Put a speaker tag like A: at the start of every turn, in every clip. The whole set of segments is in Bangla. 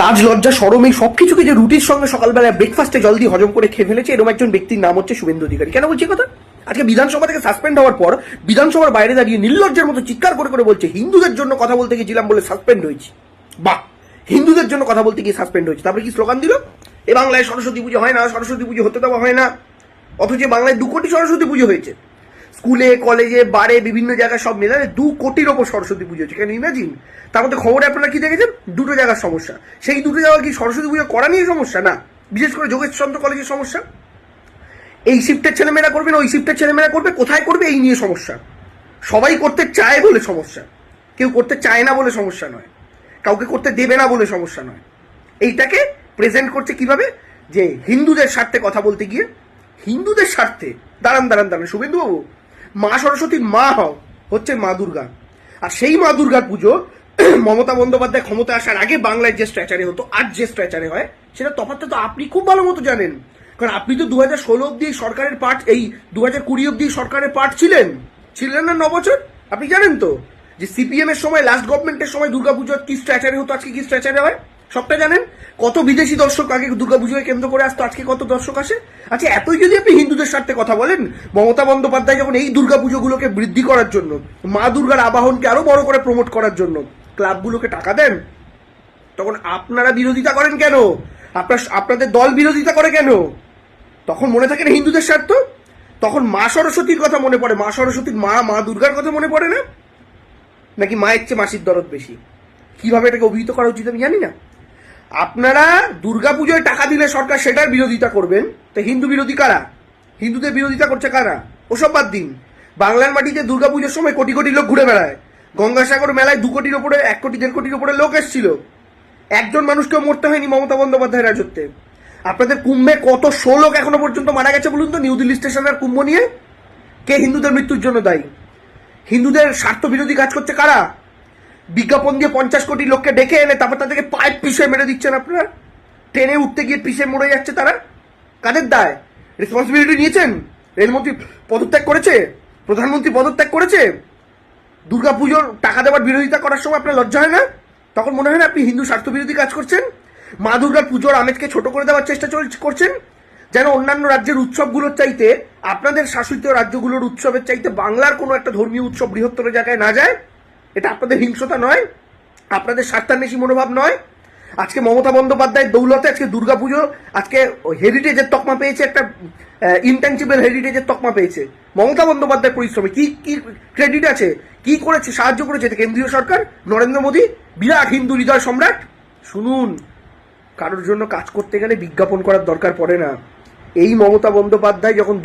A: লাজ লজ্জা সরম এই সবকিছুকে যে রুটির সঙ্গে সকালবেলা ব্রেকফাস্টে জল দিয়ে হজম করে খেয়ে ফেলেছে, এরকম একজন ব্যক্তির নাম হচ্ছে শুভেন্দু অধিকারী। কেন বলছি কথা? আজকে বিধানসভা থেকে সাসপেন্ড হওয়ার পর বিধানসভার বাইরে দাঁড়িয়ে নির্লজ্জের মতো চিৎকার করে করে বলছে হিন্দুদের জন্য কথা বলতে গিয়েছিলাম বলে সাসপেন্ড হয়েছি। বাহ, হিন্দুদের জন্য কথা বলতে গিয়ে সাসপেন্ড হয়েছে। তারপরে কি স্লোগান দিল, এ বাংলায় সরস্বতী পুজো হয় না, সরস্বতী পুজো হতে দেওয়া হয় না। অথচ বাংলায় 2 কোটি সরস্বতী পুজো হয়েছে, স্কুলে কলেজে বারে বিভিন্ন জায়গায় সব মেলায় 2 কোটির ওপর সরস্বতী পুজো হচ্ছে। কেন ইমাজিন? তার মধ্যে খবরে আপনারা কি দেখেছেন? 2টো জায়গার সমস্যা। সেই 2টো জায়গা কি সরস্বতী পুজো করা নিয়ে সমস্যা? না, বিশেষ করে যোগেশচন্দ্র কলেজের সমস্যা। এই শিফটের ছেলেমেয়েরা করবে না, ওই শিফটের ছেলেমেয়েরা করবে, কোথায় করবে এই নিয়ে সমস্যা। সবাই করতে চায় বলে সমস্যা, কেউ করতে চায় না বলে সমস্যা নয়, কাউকে করতে দেবে না বলে সমস্যা নয়। এইটাকে প্রেজেন্ট করছে কিভাবে, যে হিন্দুদের স্বার্থে কথা বলতে গিয়ে, হিন্দুদের স্বার্থে। দাঁড়ান দাঁড়ান দাঁড়ান, শুভেন্দুবাবু, মা সরস্বতীর মা হচ্ছে মা দুর্গা। আর সেই মা দুর্গার পুজো মমতা বন্দ্যোপাধ্যায় ক্ষমতা আসার আগে বাংলায় যে স্ট্র্যাচারে হতো, আজ যে স্ট্র্যাচারে হয়, সেটা তফাৎটা তো আপনি খুব ভালো মতো জানেন। কারণ আপনি তো 2016 অব্দি সরকারের পার্ট, এই 2020 অব্দি সরকারের পার্ট ছিলেন না 9 বছর। আপনি জানেন তো যে সিপিএম এর সময়, লাস্ট গভর্নমেন্টের সময় দুর্গাপুজো কি স্ট্র্যাচারে হতো, আজকে কি স্ট্র্যাচারে হয়, সবটা জানেন। কত বিদেশি দর্শক আগে দুর্গাপুজোকে কেন্দ্র করে আসতো, আজকে কত দর্শক আসে। আচ্ছা, এতই যদি আপনি হিন্দুদের স্বার্থে কথা বলেন, মমতা বন্দ্যোপাধ্যায় যখন এই দুর্গাপুজোগুলোকে বৃদ্ধি করার জন্য, মা দুর্গার আবাহনকে আরো বড় করে প্রমোট করার জন্য ক্লাবগুলোকে টাকা দেন, তখন আপনারা বিরোধিতা করেন কেন? আপনাদের দল বিরোধিতা করে কেন? তখন মনে থাকে না হিন্দুদের স্বার্থ? তখন মা সরস্বতীর কথা মনে পড়ে, মা সরস্বতীর মা দুর্গার কথা মনে পড়ে না? নাকি মায়ের চেয়ে মাসির দরদ বেশি? কিভাবে এটাকে অভিহিত করা উচিত আমি জানি না। আপনারা দুর্গাপুজোয় টাকা দিলে সরকার সেটার বিরোধিতা করবেন, তো হিন্দু বিরোধী কারা? হিন্দুদের বিরোধিতা করছে কারা? ওসব বাদ দিন। বাংলার মাটিতে দুর্গাপুজোর সময় কোটি কোটি লোক ঘুরে বেড়ায়। গঙ্গাসাগর মেলায় 2 কোটির ওপরে, 1 কোটি 1.5 কোটির ওপরে লোক এসেছিল। একজন মানুষকেও মরতে হয়নি মমতা বন্দ্যোপাধ্যায়ের রাজত্বে। আপনাদের কুম্ভে কত লোক এখনো পর্যন্ত মারা গেছে বলুন তো, নিউ দিল্লি স্টেশনের কুম্ভ নিয়ে? কে হিন্দুদের মৃত্যুর জন্য দায়ী? হিন্দুদের স্বার্থ বিরোধী কাজ করছে কারা? বিজ্ঞাপন দিয়ে 50 কোটি লোককে ডেকে এনে তারপর তাদেরকে পাইপ পিষে মেরে দিচ্ছেন আপনারা। ট্রেনে উঠতে গিয়ে পিষে মরে যাচ্ছে তারা। কাদের দায়? রেসপন্সিবিলিটি নিয়েছেন? রেলমন্ত্রী পদত্যাগ করেছে, প্রধানমন্ত্রী পদত্যাগ করেছে। দুর্গাপুজোর টাকা দেওয়ার বিরোধিতা করার সময় আপনার লজ্জা হয় না? তখন মনে হয় না আপনি হিন্দু স্বার্থ বিরোধী কাজ করছেন? মা দুর্গার পুজোর আমেজকে ছোট করে দেওয়ার চেষ্টা করছেন, যেন অন্যান্য রাজ্যের উৎসবগুলোর চাইতে, আপনাদের শাসিত রাজ্যগুলোর উৎসবের চাইতে বাংলার কোনো একটা ধর্মীয় উৎসব বৃহত্তর জায়গায় না যায়। এটা আপনাদের হিংসতা নয়, আপনাদের স্বার্থান্বেষী মনোভাব নয়। আজকে মমতা বন্দ্যোপাধ্যায়ের দৌলতে আজকে দুর্গাপুজো আজকে হেরিটেজের তকমা পেয়েছে, একটা ইনট্যাঞ্জিবল হেরিটেজের তকমা পেয়েছে মমতা বন্দ্যোপাধ্যায়ের পরিশ্রমে। কি কি ক্রেডিট আছে, কি করেছে, সাহায্য করেছে কেন্দ্রীয় সরকার, নরেন্দ্র মোদী, বিরাট হিন্দু হৃদয় সম্রাট। শুনুন, কারোর জন্য কাজ করতে গেলে বিজ্ঞাপন করার দরকার পড়ে না। এই মমতা বন্দ্যোপাধ্যায় যখন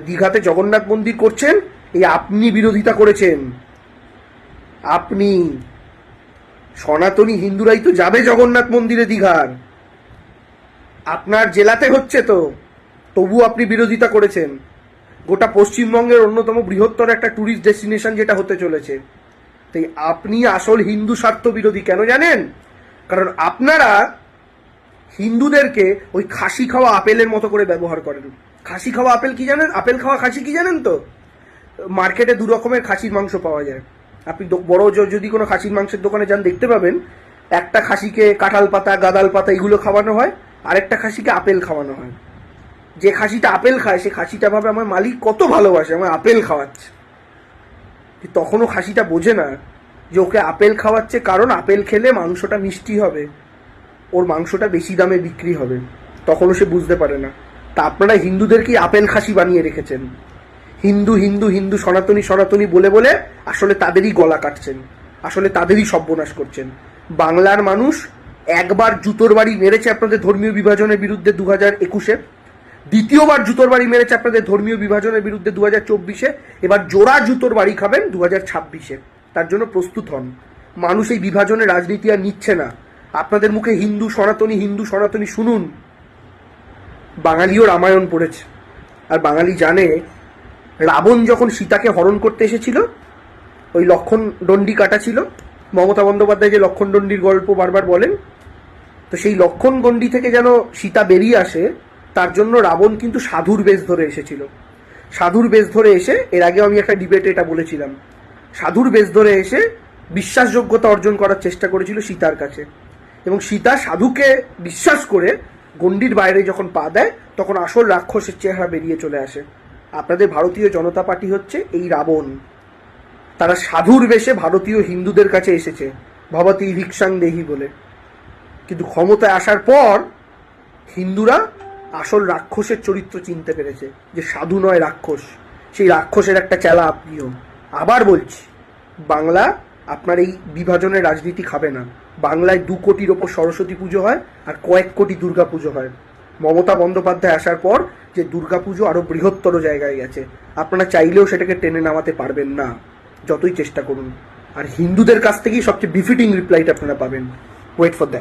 A: দীঘাতে জগন্নাথ মন্দির করছেন, এই আপনি বিরোধিতা করেছেন। আপনি, সনাতনী হিন্দুরাই তো যাবে জগন্নাথ মন্দিরে দীঘার, আপনার জেলাতে হচ্ছে তো, তবু আপনি বিরোধিতা করেছেন। গোটা পশ্চিমবঙ্গের অন্যতম বৃহত্তর একটা ট্যুরিস্ট ডেস্টিনেশন যেটা হতে চলেছে, তাই আপনি আসল হিন্দু স্বার্থ বিরোধী। কেন জানেন? কারণ আপনারা হিন্দুদেরকে ওই খাসি খাওয়া আপেলের মতো করে ব্যবহার করেন। খাসি খাওয়া আপেল কি জানেন? আপেল খাওয়া খাসি কি জানেন তো? মার্কেটে 2 রকমের খাসির মাংস পাওয়া যায়। আপনি বড় যদি কোনো খাসির মাংসের দোকানে যান, দেখতে পাবেন একটা খাসিকে কাঁঠাল পাতা, গাদাল পাতা এগুলো খাওয়ানো হয়, আরেকটা খাসিকে আপেল খাওয়ানো হয়। যে খাসিটা আপেল খায়, সে খাসিটা ভাবে আমার মালিক কত ভালোবাসে, আমার আপেল খাওয়াচ্ছে। তখনও খাসিটা বোঝে না যে ওকে আপেল খাওয়াচ্ছে কারণ আপেল খেলে মাংসটা মিষ্টি হবে, ওর মাংসটা বেশি দামে বিক্রি হবে। তখনও সে বুঝতে পারে না। তা আপনারা হিন্দুদেরকেই আপেল খাসি বানিয়ে রেখেছেন। হিন্দু হিন্দু হিন্দু, সনাতনী সনাতনী বলে বলে আসলে তাদেরই গলা কাটছেন, আসলে তাদেরই সর্বনাশ করছেন। বাংলার মানুষ একবার জুতোর বাড়ি মেরেছে আপনাদের ধর্মীয় বিভাজনের বিরুদ্ধে 2021-এ, দ্বিতীয়বার জুতোর বাড়ি মেরেছে আপনাদের ধর্মীয় বিভাজনের বিরুদ্ধে 2024-এ, এবার জোড়া জুতোর বাড়ি খাবেন 2026-এ। তার জন্য প্রস্তুত হন। মানুষ এই বিভাজনের রাজনীতি আর নিচ্ছে না। আপনাদের মুখে হিন্দু সনাতনী শুনুন। বাঙালিও রামায়ণ পড়েছে, আর বাঙালি জানে রাবণ যখন সীতাকে হরণ করতে এসেছিল, ওই লক্ষণ দণ্ডি কাটা ছিল। মমতা বন্দ্যোপাধ্যায় যে লক্ষণ দণ্ডির গল্প বারবার বলেন, তো সেই লক্ষণ দণ্ডি থেকে যেন সীতা বেরিয়ে আসে, তার জন্য রাবণ কিন্তু সাধুর বেশ ধরে এসেছিল। সাধুর বেশ ধরে এসে, এর আগে আমি একটা ডিবেটে এটা বলেছিলাম, সাধুর বেশ ধরে এসে বিশ্বাসযোগ্যতা অর্জন করার চেষ্টা করেছিল সীতার কাছে। এবং সীতা সাধুকে বিশ্বাস করে গণ্ডির বাইরে যখন পা দেয় তখন আসল রাক্ষসের চেহারা বেরিয়ে চলে আসে। আপনাদের ভারতীয় জনতা পার্টি হচ্ছে এই রাবণ। তারা সাধুর বেশে ভারতীয় হিন্দুদের কাছে এসেছে ভবতী ভিক্ষাং দেহি বলে, কিন্তু ক্ষমতায় আসার পর হিন্দুরা আসল রাক্ষসের চরিত্র চিনতে পেরেছে, যে সাধু নয় রাক্ষস। সেই রাক্ষসের একটা চেলা আপনিও। আবার বলছি, বাংলা আপনার এই বিভাজনের রাজনীতি খাবে না। বাংলায় 2 কোটির ওপর সরস্বতী পুজো হয় আর কয়েক কোটি দুর্গা পুজো হয়। মমতা বন্দ্যোপাধ্যায় আসার পর যে দুর্গা পুজো আরো বৃহত্তর জায়গায় গেছে, আপনারা চাইলেও সেটাকে টেনে নামাতে পারবেন না, যতই চেষ্টা করুন। আর হিন্দুদের কাছ থেকেই সবচেয়ে বিফিটিং রিপ্লাইটা আপনারা পাবেন। Wait for that.